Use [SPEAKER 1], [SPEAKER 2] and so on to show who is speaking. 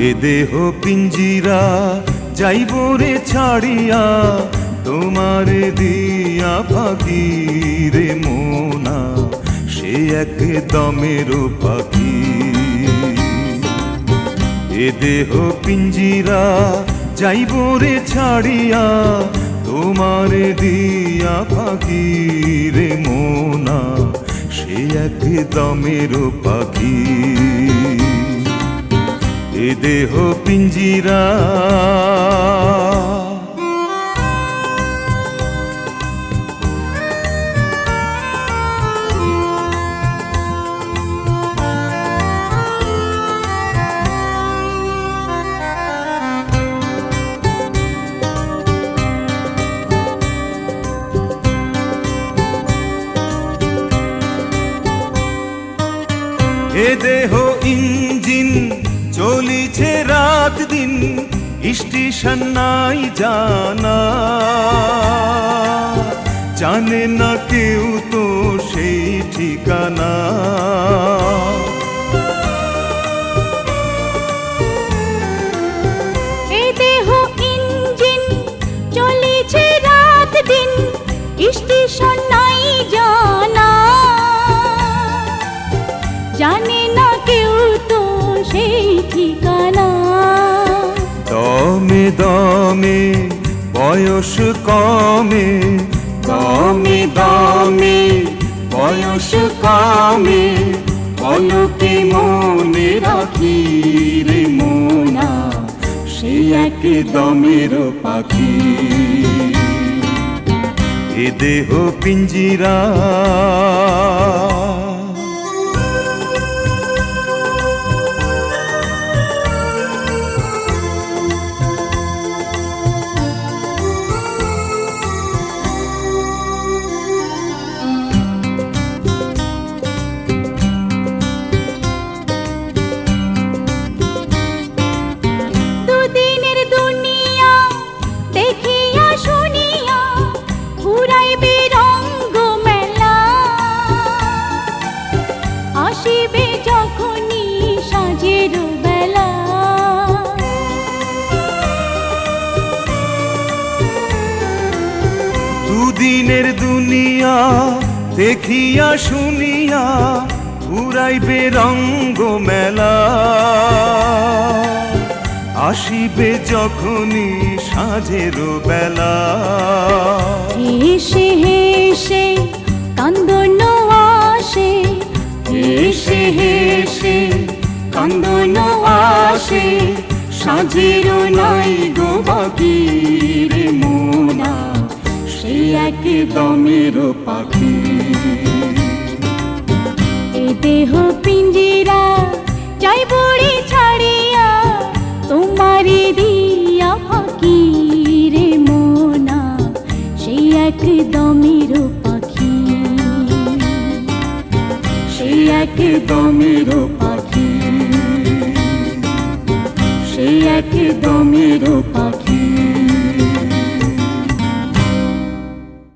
[SPEAKER 1] এ দেহ পিঞ্জিরা যাইব রে ছাড়িয়া, তোমার দিয়া পাখি রে মোনা, সে এক দমের পাখি। এ দেহ পিঞ্জিরা যাইব রে ছাড়িয়া, তোমার দিয়া পাখি রে মোনা, সে এক দমের পাখি। এ দেহ পিঞ্জিরা এ দেহ ইঞ্জিন চলিছে রাত দিন, স্টেশন নাই জানা, জানে না কেউ তো সেই ঠিকানা।
[SPEAKER 2] এ দেহ ইঞ্জিন চলিছে রাত দিন, স্টেশন নাই জানা, জানে না কেউ তো সেই ঠিকানা।
[SPEAKER 1] দমে দমে বয়স কমে, দমে দমে বয়স কমে, পলকে মনে রাখি রে মোনা, সে এক দমের পাখি। এ দেহ পিঞ্জিরা দুদিনের দুনিয়া দেখিয়া শুনিয়া, ঘুরাইবে রঙ্গ মেলা, আসিবে যখনই সাঁঝের বেলা।
[SPEAKER 2] হেসে হেসে কান্দন আসে,
[SPEAKER 1] হেসে হেসে কান্দন আসে, সাঁঝের নাই গো বাকি রে মোনা, সে এক দমের পাখি।
[SPEAKER 2] এ দেহ পিঞ্জিরা যাইব রে ছাড়িয়া, তোমার দিয়া ফাঁকি রে মোনা, সেই এক দমের পাখি।
[SPEAKER 1] সেই এক দমের পাখি, সেই এক দমের